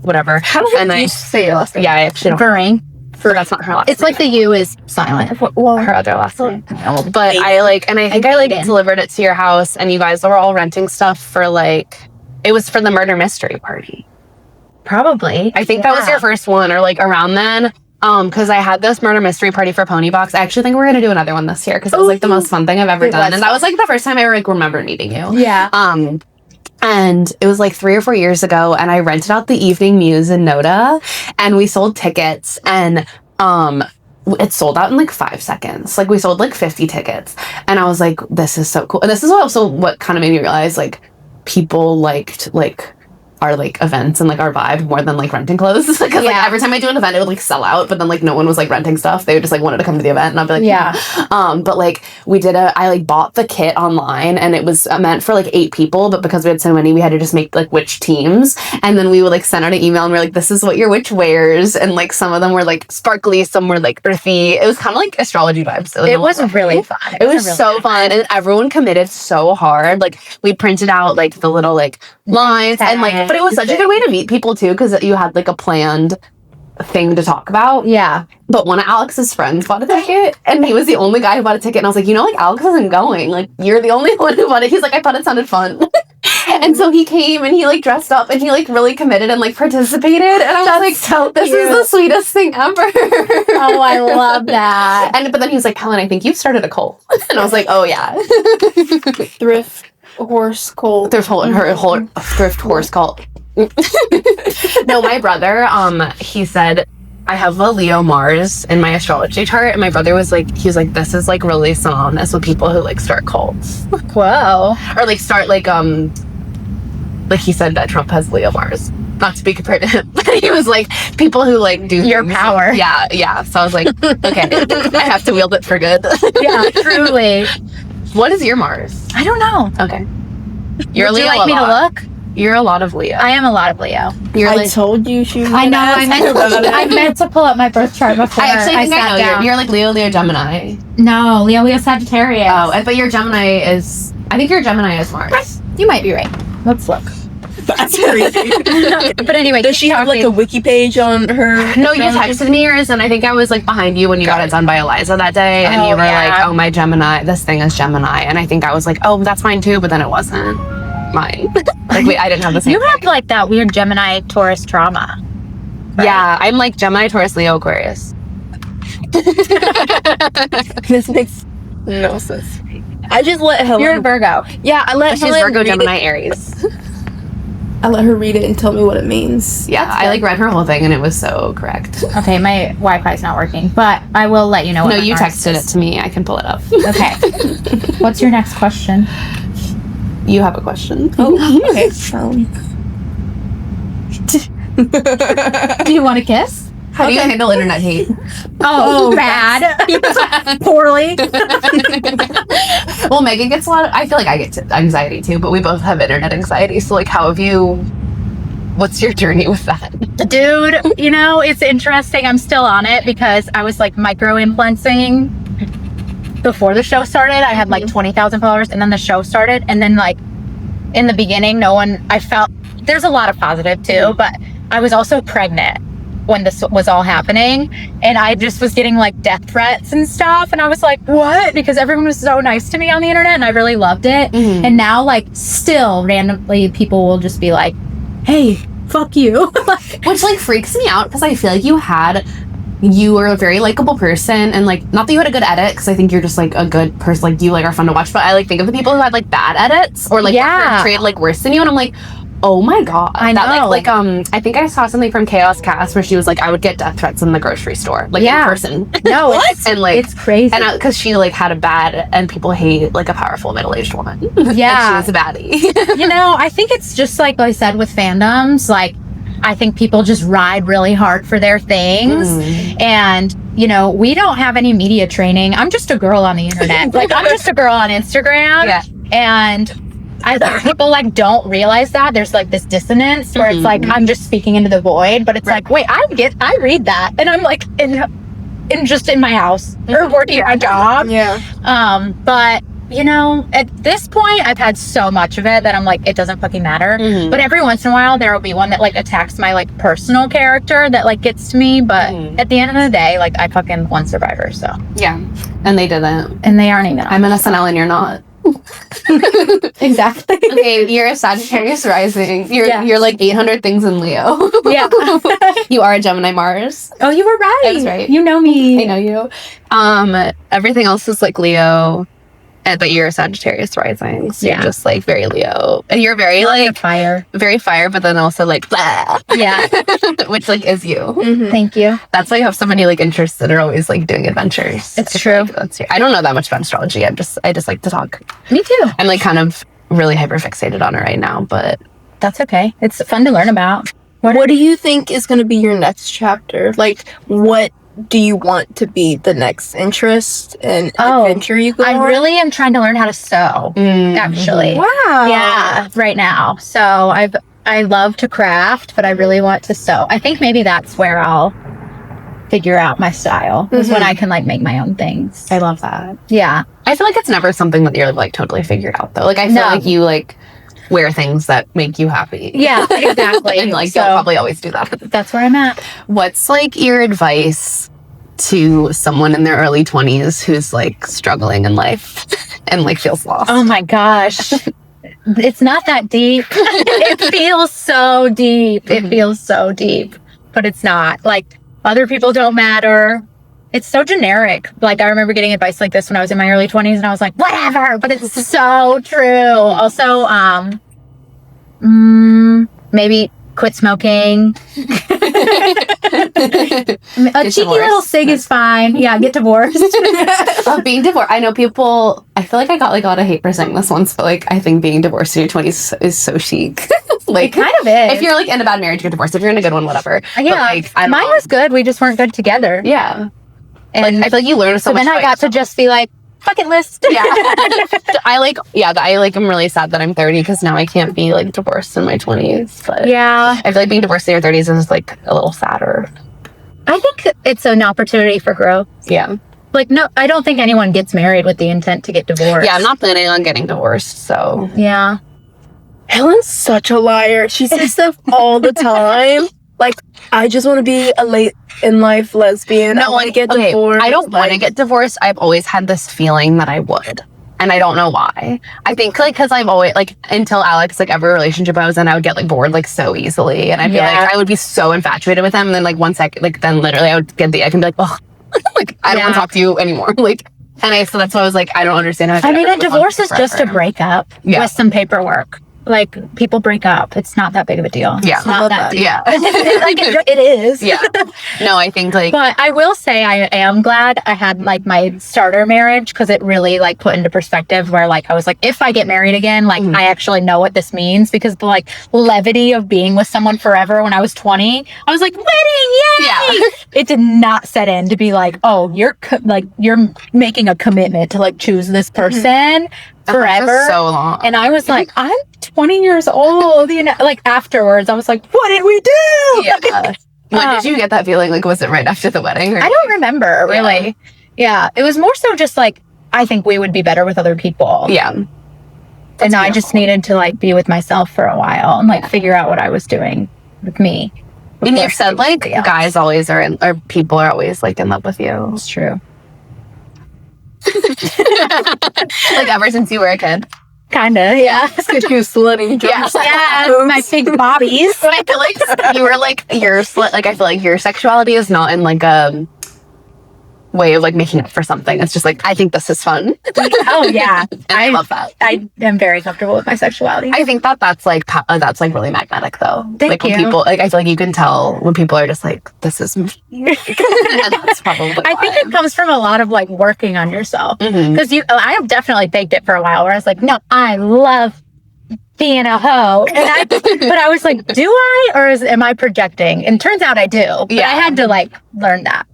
whatever. How and did you say your last name? Yeah, I actually don't. Vering. That's not her last. It's like the U is silent. her other last name. But I like, and I think I like delivered it to your house, and you guys were all renting stuff for like, it was for the murder mystery party. Probably. I think that was your first one, or like around then. Because I had this murder mystery party for Pony Box. I actually think we're gonna do another one this year because it was like the most fun thing I've ever done, and that was like the first time I like remember meeting you. Yeah. And it was like 3 or 4 years ago, and I rented out the Evening Muse in Noda, and we sold tickets, and it sold out in like 5 seconds. Like we sold like 50 tickets, and I was like, this is so cool. And this is also what kind of made me realize like people liked like our like events and like our vibe more than like renting clothes because like every time I do an event it would like sell out, but then like no one was like renting stuff. They just like wanted to come to the event, and I'd be like but like I like bought the kit online, and it was meant for like 8 people, but because we had so many we had to just make like witch teams, and then we would like send out an email and we're like, this is what your witch wears, and like some of them were like sparkly, some were like earthy. It was kind of like astrology vibes. It was really fun. It was so fun, and everyone committed so hard. Like we printed out like the little like lines and like, but it was such a good way to meet people too, because you had like a planned thing to talk about. Yeah. But one of Alex's friends bought a ticket, and he was the only guy who bought a ticket, and I was like, you know, like Alex isn't going, like you're the only one who bought it. He's like, I thought it sounded fun. And so he came and he like dressed up and he like really committed and like participated, and I was like, so this is the sweetest thing ever. Oh, I love that. But then he was like, Helen, I think you've started a cult. And I was like, oh yeah. Thrift horse cult. Thrift horse cult. No, my brother, he said, I have a Leo Mars in my astrology chart, and my brother was like, he was like, this is like really synonymous with people who like start cults. Whoa. Or like start like he said that Trump has Leo Mars. Not to be compared to him, but he was like, people who like do your things. power. Yeah. So I was like, okay, I have to wield it for good. Yeah, truly. What is your Mars? I don't know. Okay. You're Would you Leo like me to look? You're a lot of Leo. I am a lot of Leo. You're I like, told you she was I know. gonna I meant to pull up my birth chart before I actually think I sat know down. you're like Leo, Gemini. No, Leo, Sagittarius. Oh, but your Gemini is, I think your Gemini is Mars. You might be right. Let's look. That's crazy. But anyway, Does she have like a wiki page on her? No, you texted me yours, and I think I was like behind you when you got it done by Eliza that day, and Oh, you were yeah. like, "Oh, my Gemini, this thing is Gemini," and I think I was like, "Oh, that's mine too," but then it wasn't mine. Like, wait, I didn't have the same. You have like that weird Gemini Taurus trauma. Right? Yeah, I'm like Gemini, Taurus, Leo, Aquarius. This makes no sense. I just let Helen. You're a Virgo. Yeah, I let She's Helen Virgo, read Gemini, it. Aries. I let her read it and tell me what it means. Yeah, I like read her whole thing, and it was so correct. Okay, my Wi-Fi is not working, but I will let you know. No, what you Mars texted is. it to me. I can pull it up. Okay. What's your next question? You have a question. Oh, okay. Do you want a kiss? How do you handle internet hate? Oh, bad. Poorly. Well, Megan gets a lot of, I feel like I get anxiety too, but we both have internet anxiety. So, like, what's your journey with that? Dude, you know, it's interesting. I'm still on it because I was like micro-influencing before the show started. I had like 20,000 followers, and then the show started. And then, like, in the beginning, I felt there's a lot of positive too, but I was also pregnant when this was all happening, and I just was getting like death threats and stuff, and I was like, what? Because everyone was so nice to me on the internet, and I really loved it. And now, like, still randomly people will just be like, hey, fuck you. Which, like, freaks me out because I feel like you were a very likable person, and, like, not that you had a good edit, because I think you're just, like, a good person, like, you, like, are fun to watch, but I, like, think of the people who had, like, bad edits or, like, Yeah. portrayed, like, worse than you, and I'm like, oh my god. I That, know. like, I think I saw something from Chaos Cast where she was like, I would get death threats in the grocery store, like, Yeah. in person. No, And, like, It's crazy. and because she, like, had a bad, and people hate, like, a powerful middle-aged woman. Yeah. And she was a baddie. you know, I think it's just like I said with fandoms, like, I think people just ride really hard for their things. And, you know, we don't have any media training. I'm just a girl on the internet. Like, I'm just a girl on Instagram. Yeah. And I think people, like, don't realize that. There's, like, this dissonance where it's like, I'm just speaking into the void. But it's like, wait, I read that. And I'm, like, in my house or working a job. Yeah. But, you know, at this point, I've had so much of it that I'm like, it doesn't fucking matter. But every once in a while, there will be one that, like, attacks my, like, personal character that, like, gets to me. But at the end of the day, like, I fucking won Survivor, so. Yeah. And they didn't. And they aren't even. I'm an SNL and you're not. Exactly. Okay, you're a Sagittarius rising. You're like 800 things in Leo. Yeah. You are a Gemini Mars. Oh, you were right. I was right. You know me. I know you. Everything else is like Leo, but you're a Sagittarius rising. So Yeah. you're just like very Leo. And you're very like Fire. very fire, but then also like blah. Yeah. Which like is you. Thank you. That's why you have so many like interests that are always like doing adventures. It's I feel true. like that's I don't know that much about astrology. I just like to talk. Me too. I'm like kind of really hyper fixated on it right now, but That's okay. It's fun to learn about. What do you think is going to be your next chapter? Like, what do you want to be the next interest and adventure you go I on? really am trying to learn how to sew, actually. Wow. Yeah, right now. So I love to craft, but I really want to sew. I think maybe that's where I'll figure out my style, is when I can like make my own things. I love that. Yeah. I feel like it's never something that you're like totally figured out though. Like I feel No. like you like wear things that make you happy. Yeah, exactly. And like So you'll probably always do that. that's where I'm at. What's like your advice to someone in their early 20s who's like struggling in life and like feels lost? Oh my gosh. It's not that deep. It feels so deep. It feels so deep, but it's not. Like, other people don't matter. It's so generic. Like, I remember getting advice like this when I was in my early 20s, and I was like, whatever, but it's so true. Also, maybe quit smoking. A cheeky little cig is fine. Yeah, get divorced. Being divorced, I know people, I feel like I got like a lot of hate for saying this once, but like I think being divorced in your 20s is so chic. Like, It kind of is. if you're like in a bad marriage, get divorced. If you're in a good one, whatever. Yeah, But, like, I don't mine know. was good. We just weren't good together. Yeah. And Like, I feel like you learn so so much. then I about got to yourself. just be like, bucket list. Yeah. I'm really sad that I'm 30 because now I can't be like divorced in my 20s. But Yeah. I feel like being divorced in your 30s is like a little sadder. I think it's an opportunity for growth. Yeah. Like, no, I don't think anyone gets married with the intent to get divorced. Yeah, I'm not planning on getting divorced, so. Yeah. Helen's such a liar. She says stuff all the time. Like, I just want to be a late in life lesbian. I want to get divorced. I don't want to get divorced. I've always had this feeling that I would. And I don't know why. I think like because I've always like until Alex, like every relationship I was in, I would get like bored like so easily. And I feel like I would be so infatuated with him. And then like 1 second, like then literally I would get the ick and be like, oh, like I don't want to talk to you anymore. Like, so that's why I was like, I don't understand how I mean, a divorce is just a breakup with some paperwork. Like, people break up. It's not that big of a deal. Yeah. It's not that deep. Yeah. Like, it is. Yeah. No, I think like. But I will say I am glad I had like my starter marriage because it really like put into perspective where like I was like, if I get married again, like I actually know what this means because the like levity of being with someone forever when I was 20, I was like, wedding, yay! Yeah. It did not set in to be like, oh, you're making a commitment to like choose this person forever. So long. And I was like, I'm 20 years old, you know, like afterwards I was like, what did we do? Yeah. When did you get that feeling? Like, was it right after the wedding? Or? I don't remember really. Yeah. It was more so just like, I think we would be better with other people. Yeah. And I just needed to like be with myself for a while and like figure out what I was doing with me. And you've said like guys always are or people are always like in love with you. It's true. Like ever since you were a kid. Kinda, yeah. Because you slutty. Yeah, my big bobbies. But I feel like you were like I feel like your sexuality is not in like a way of like making up for something. It's just like I think this is fun. Oh yeah, I love that. I am very comfortable with my sexuality. I think that's like really magnetic though. Thank like you. When people like I feel like you can tell when people are just like this is me. And that's probably I think it comes from a lot of like working on yourself because I have definitely faked it for a while where I was like, no, I love being a hoe, and but I was like, do I or am I projecting? And turns out I do. But I had to like learn that.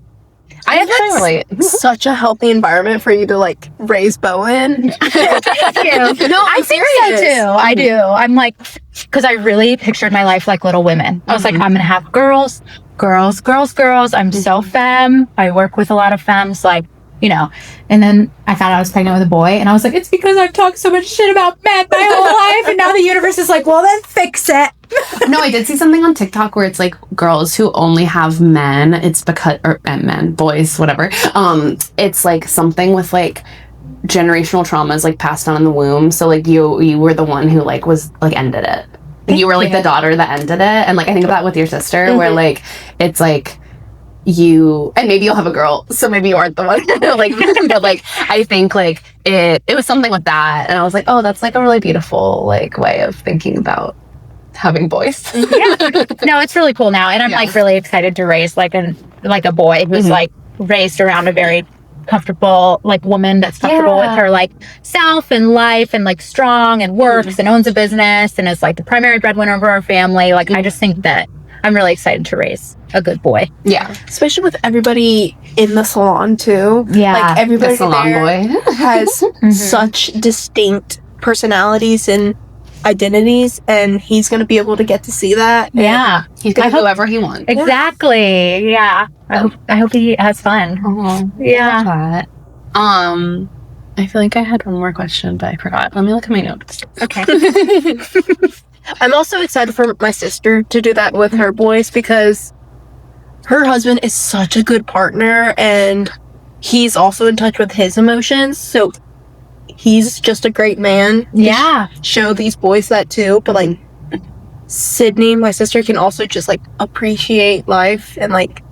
I actually relate. Such a healthy environment for you to like raise Bowen. Thank you. No, I think so too. I do. I'm like, because I really pictured my life like Little Women. I was like, I'm gonna have girls. I'm so femme. I work with a lot of femmes, like, you know. And then I found out I was pregnant with a boy, and I was like, it's because I've talked so much shit about men my whole life, and now the universe is like, well, then fix it. No, I did see something on TikTok where it's like girls who only have men. It's because men, boys, whatever. It's like something with like generational traumas like passed on in the womb. So like you were the one who like was like ended it. You were like the daughter that ended it, and like I think of that with your sister, where like it's like you and maybe you'll have a girl, so maybe you aren't the one. Like, but like I think like it was something with that, and I was like, oh, that's like a really beautiful like way of thinking about having boys. No, it's really cool now, and I'm like really excited to raise like a boy who's like raised around a very comfortable like woman that's comfortable with her like self and life and like strong and works and owns a business and is like the primary breadwinner of our family. Like I just think that I'm really excited to raise a good boy. Yeah, especially with everybody in the salon too. Yeah, like everybody the salon there boy has such distinct personalities and identities, and he's gonna be able to get to see that. Yeah, he's gonna do whoever he wants. Exactly. Yeah, I hope he has fun. Yeah. I feel like I had one more question, but I forgot. Let me look at my notes. Okay. I'm also excited for my sister to do that with her boys because her husband is such a good partner, and he's also in touch with his emotions. So he's just a great man. Yeah. Show these boys that too. But like Sydney, my sister, can also just like appreciate life and like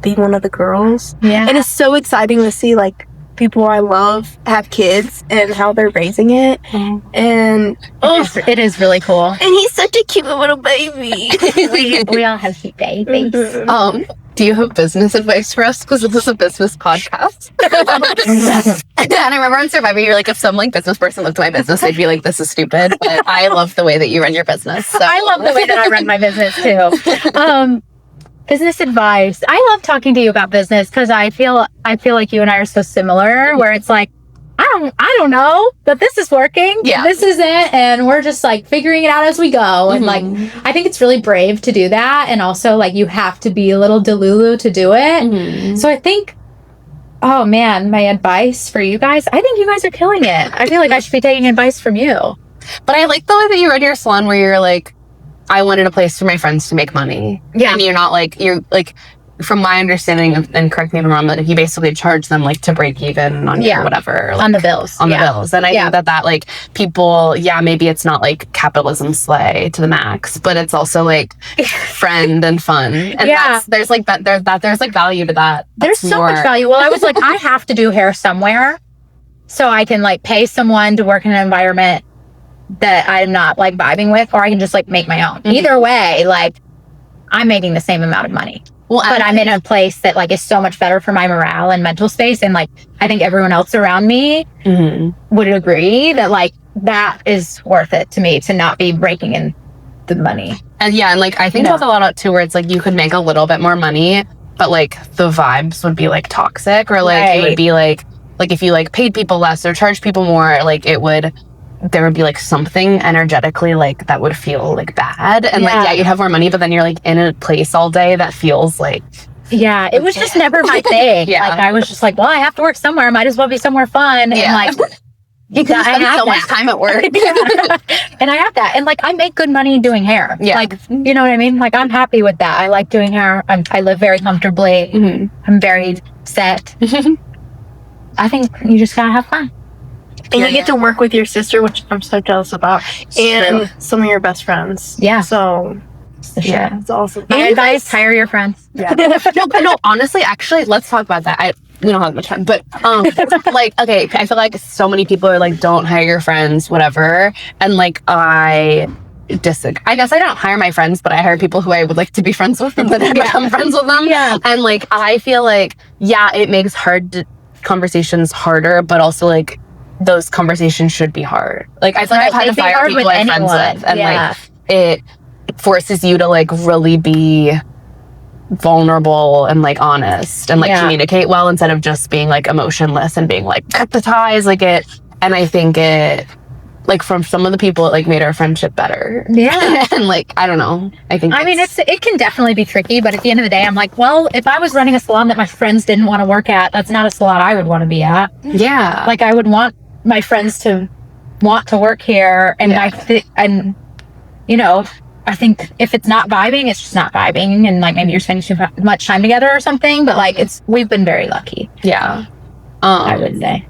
be one of the girls. Yeah. And it's so exciting to see like people I love have kids and how they're raising it. And it is really cool. And he's such a cute little baby. we all have cute babies. Do you have business advice for us? Because this is a business podcast. And I remember on Survivor, you're like, if some like business person looked at my business, they'd be like, this is stupid. But I love the way that you run your business. So. I love the way that I run my business too. Business advice. I love talking to you about business because I feel like you and I are so similar, where it's like, I I don't know, but this is working. Yeah. This is it. And we're just like figuring it out as we go. And like, I think it's really brave to do that. And also like, you have to be a little delulu to do it. So I think, oh man, my advice for you guys, I think you guys are killing it. I feel like I should be taking advice from you. But I like the way that you run your salon where you're like, I wanted a place for my friends to make money. Yeah. And you're not like, you're like, from my understanding of, and correct me if I'm wrong, but you basically charge them like to break even on your whatever. Like, on the bills. on the bills. And I think that like people, maybe it's not like capitalism slay to the max, but it's also like friend and fun. And there's like there's like value to that. There's so much value. Well, I was like, I have to do hair somewhere so I can like pay someone to work in an environment that I'm not like vibing with, or I can just like make my own. Either way, like I'm making the same amount of money. Well, but I'm in a place that like is so much better for my morale and mental space. And like, I think everyone else around me would agree that like, that is worth it to me to not be breaking in the money. And and like, I think about a lot too, where it's like, you could make a little bit more money, but like the vibes would be like toxic, or like, it would be like if you like paid people less or charged people more, like there would be like something energetically like that would feel like bad. And like, you'd have more money, but then you're like in a place all day that feels like, it was just never my thing. Like I was just like, well, I have to work somewhere. I might as well be somewhere fun. And like, because I spend so much time at work. And I have that. And like, I make good money doing hair. Like, you know what I mean? Like, I'm happy with that. I like doing hair. I live very comfortably. I'm very set. I think you just gotta have fun. And you get to work with your sister, which I'm so jealous about, and some of your best friends. Yeah. So, it's awesome. My advice, hire your friends. Yeah. no, honestly, actually, let's talk about that. We don't have much time, but like, okay, I feel like so many people are like, don't hire your friends, whatever. And like, I disagree. I guess I don't hire my friends, but I hire people who I would like to be friends with, and then I become friends with them. Yeah. And like, I feel like, it makes conversations harder, but also like, those conversations should be hard. Like, I feel like I've had to fire people I'm friends with, and like, it forces you to like really be vulnerable and like honest and like communicate well, instead of just being like emotionless and being like, cut the ties, like it. And I think it, like, from some of the people, it like made our friendship better. Yeah. And like, I don't know. I mean, it can definitely be tricky, but at the end of the day, I'm like, well, if I was running a salon that my friends didn't want to work at, that's not a salon I would want to be at. Yeah. Like, I would want my friends to want to work here. And and you know, I think if it's not vibing, it's just not vibing. And like, maybe you're spending too much time together or something, but like, we've been very lucky. Yeah. I would say.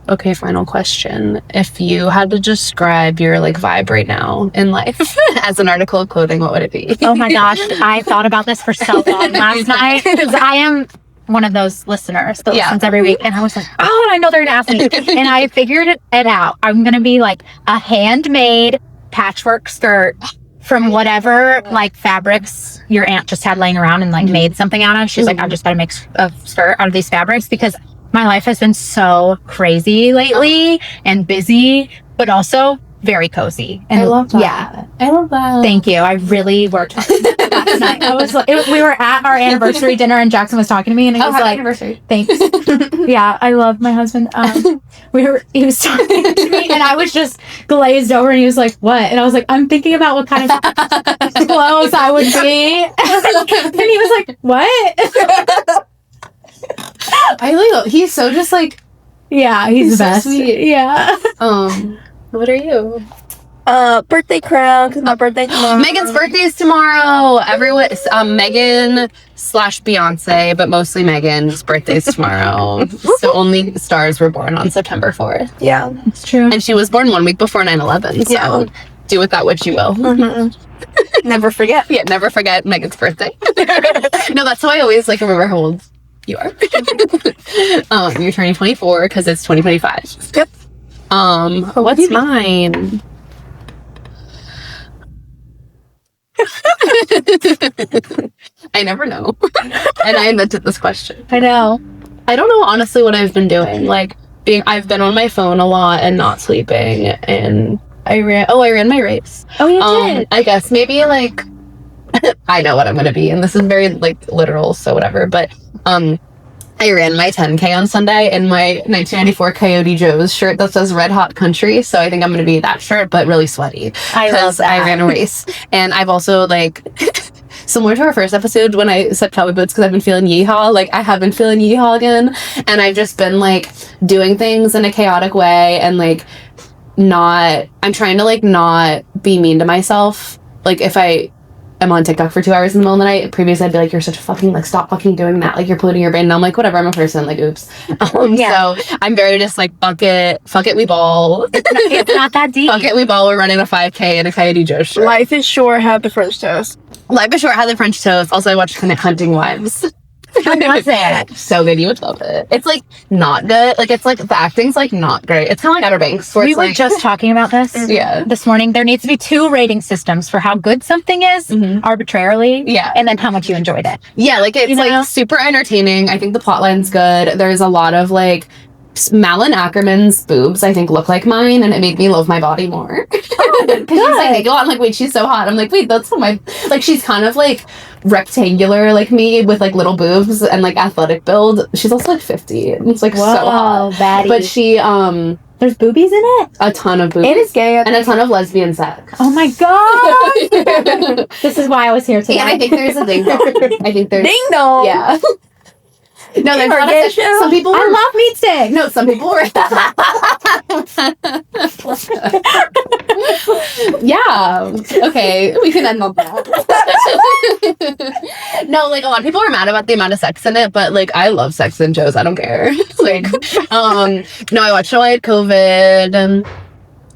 Okay, final question. If you had to describe your like vibe right now in life as an article of clothing, what would it be? Oh my gosh, I thought about this for so long last night, because I am one of those listeners that listens every week, and I was like, oh, I know they're gonna ask me, and I figured it out. I'm gonna be like a handmade patchwork skirt from whatever like fabrics your aunt just had laying around and like made something out of. She's like, I've just got to make a skirt out of these fabrics, because my life has been so crazy lately and busy, but also very cozy. And I love that. Yeah. I love that. Thank you. I really worked last night. I was like, we were at our anniversary dinner, and Jackson was talking to me, and he was like, anniversary. Thanks. Yeah, I love my husband. He was talking to me, and I was just glazed over, and he was like, what? And I was like, I'm thinking about what kind of clothes I would be. And he was like, what? I really love, he's so just like, he's the so best. Sweet. Yeah. What are you? Birthday crown, because my birthday's tomorrow. Megan's birthday is tomorrow. Everyone, Megan / Beyonce, but mostly Megan's birthday is tomorrow. So only stars were born on September 4th. Yeah, It's true. And she was born 1 week before 9/11. So do with that what you will. Never forget. Yeah, never forget Megan's birthday. No, that's why I always like remember how old you are. You're turning 24 because it's 2025. Yep. What's mine? I never know. And I invented this question. I know. I don't know honestly what I've been doing. Like I've been on my phone a lot and not sleeping, and I ran my race. Oh, you did? I guess maybe like I know what I'm gonna be, and this is very like literal, so whatever, but I ran my 10K on Sunday in my 1994 Coyote Joe's shirt that says Red Hot Country. So I think I'm going to be that shirt, but really sweaty. I love that. I ran a race. And I've also, like, similar to our first episode when I said cowboy boots because I've been feeling yeehaw, like, I have been feeling yeehaw again. And I've just been, like, doing things in a chaotic way and, like, I'm trying to, like, not be mean to myself. Like, if I'm on TikTok for 2 hours in the middle of the night. Previously, I'd be like, you're such a fucking, like, stop fucking doing that. Like, you're polluting your brain. And I'm like, whatever, I'm a person. Like, oops. So I'm very just like, fuck it, we ball. It's not that deep. Fuck it, we ball. We're running a 5K in a Coyote Joe shirt. Life is short, have the French toast. Life is short, have the French toast. Also, I watched Hunting Wives. How was it? So good, you would love it. It's like not good. Like it's like the acting's like not great. It's kind of like Outer Banks. Where We it's were like, just talking about this yeah. this morning. There needs to be 2 rating systems for how good something is arbitrarily. Yeah. And then how much you enjoyed it. Yeah, like it's You know? like super entertaining. I think the plotline's good. There's a lot of like Malin Ackerman's boobs, I think, look like mine, and it made me love my body more. Because she's like, they go out, I'm like, wait, she's so hot. I'm like, wait, that's what my, like, she's kind of like rectangular like me with like little boobs and like athletic build. She's also like 50. And it's like so hot. baddie. But she, There's boobies in it? a ton of boobs. It is gay. And a ton of lesbian sex. Oh my god! This is why I was here today. And I think there's a ding dong. I think there's. Ding dong! Yeah. No, there's Or not gay a show. some people I were, love meat sticks. no, some people were. Yeah. Okay, we can end on that. No, like a lot of people are mad about the amount of sex in it, but like I love sex in Joe's. I don't care. Like, no, I watched it while I had COVID, and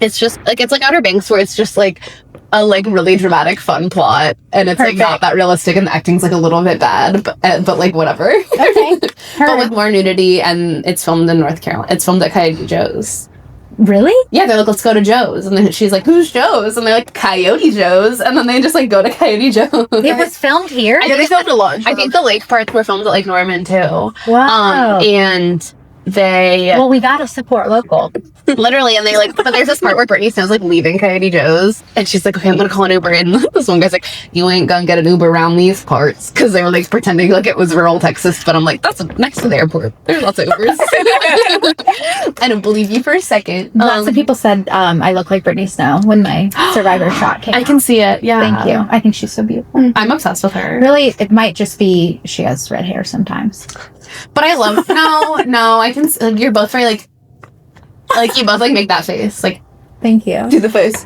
it's just like it's like Outer Banks, where it's just like a like really dramatic fun plot, and it's like not that realistic, and the acting's like a little bit bad, but like whatever. Okay. But with more nudity, and it's filmed in North Carolina. It's filmed at Coyote Joe's. Really? Yeah, they're like, let's go to Joe's, and then she's like, who's Joe's? And they're like, Coyote Joe's, and then they just like go to Coyote Joe's. It was filmed here? Yeah, they filmed a lunch. I think the lake parts were filmed at Lake Norman too. Wow. And they Well, we gotta support local. literally, and they like, but there's this part where Brittany Snow's like leaving Coyote Joe's, and she's like, okay, I'm gonna call an Uber, and this one guy's like, you ain't gonna get an Uber around these parts, because they were like pretending like it was rural Texas, but I'm like, that's next to the airport. There's lots of Ubers. I don't believe you for a second. Lots of people said I look like Brittany Snow when my Survivor shot came I out. can see it. Yeah. Thank you. I think she's so beautiful. I'm obsessed with her. Really, it might just be she has red hair sometimes. But I love no, I can like you're both very like you both like make that face. Like Thank you. Do the face.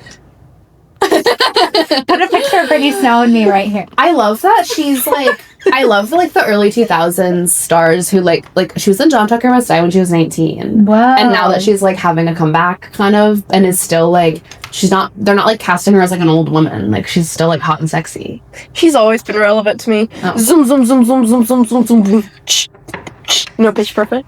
Put a picture of Brittany Snow and me right here. I love that she's like I love like the early 2000s stars who like she was in John Tucker Must Die when she was 19. Wow. And now that she's like having a comeback kind of and is still like they're not like casting her as like an old woman. Like she's still like hot and sexy. She's always been relevant to me. Oh. Zoom, zoom, zoom, zoom, zoom, zoom, zoom, zoom, zoom. No, Pitch Perfect.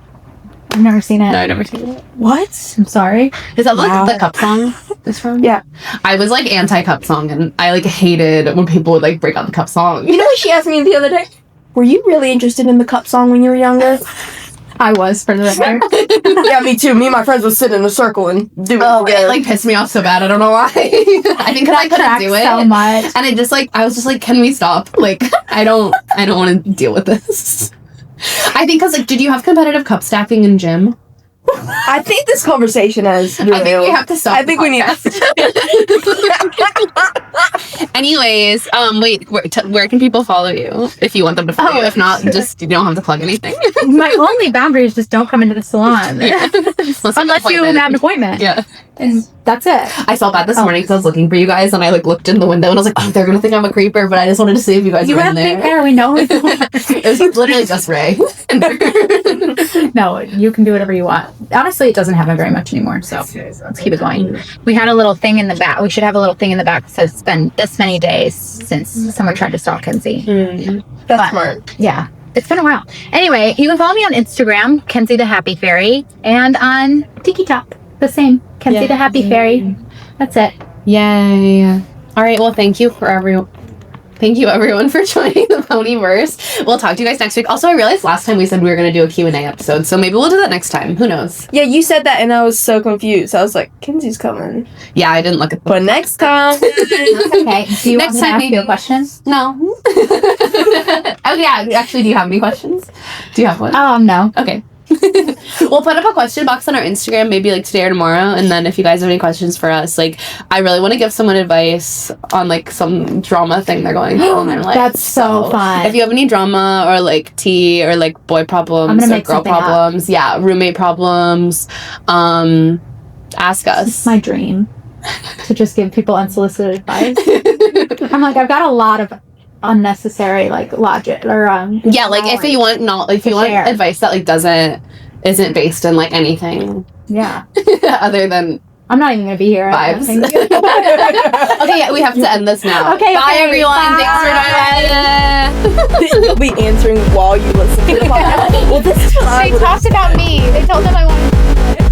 I've never seen it. No, I never seen it. What? I'm sorry. Is that like Wow. the cup song is from? Yeah. I was like anti-cup song and I like hated when people would like break out the cup song. You know what she asked me the other day? Were you really interested in the cup song when you were younger? I was for the record. Yeah, me too. Me and my friends would sit in a circle and do it. Oh, it like pissed me off so bad. I don't know why. I think 'cause I couldn't Tracks do it so much. and I just like I was just like, can we stop? Like I don't want to deal with this. I think because like, did you have competitive cup stacking in gym? I think this conversation has. I think we have to stop. I think we need. Anyways, wait, where can people follow you if you want them to follow you? If not, just you don't have to plug anything. My only boundary is just don't come into the salon. Unless you have an appointment. Yeah. And that's it. I felt bad this morning because I was looking for you guys and I like looked in the window and I was like, oh, they're gonna think I'm a creeper, but I just wanted to see if you guys You were have in pink there. hair. We know. It was literally just Ray. No, you can do whatever you want. Honestly, it doesn't happen very much anymore, so let's keep it going. We had a little thing in the back. We should have a little thing in the back that says it's been this many days since someone tried to stalk Kenzie. That's smart. Yeah. It's been a while. Anyway, you can follow me on Instagram, Kenzie the Happy Fairy, and on Tiki Top, the same. Kenzie the Happy Fairy. That's it. Yay. All right, well, thank you for everyone. Thank you everyone for joining the Ponyverse. We'll talk to you guys next week. Also, I realized last time we said we were going to do a Q&A episode, so maybe we'll do that next time. Who knows? Yeah, you said that and I was so confused. I was like, Kenzie's coming. Yeah, I didn't look at But next time. Okay. Do you Next want to time ask maybe. you a question? No. Oh yeah, actually, do you have any questions? Do you have one? No. Okay. We'll put up a question box on our Instagram maybe like today or tomorrow, and then if you guys have any questions for us, like I really want to give someone advice on like some drama thing they're going through in their life. That's so fun. If you have any drama or like tea or like boy I'm problems gonna or make girl something up. problems, yeah, roommate problems, ask us. It's my dream to just give people unsolicited advice. I'm like, I've got a lot of unnecessary like logic or Yeah, like if you want share. advice that like isn't based in like anything yeah. other than I'm not even gonna be here. vibes. Thank you. Okay, yeah, we have to end this now. Okay, Bye okay, everyone. bye. Thanks for joining. You'll be answering while you listen to the podcast. Well, this is what I They would've talked about me. They told them I wanted to do it.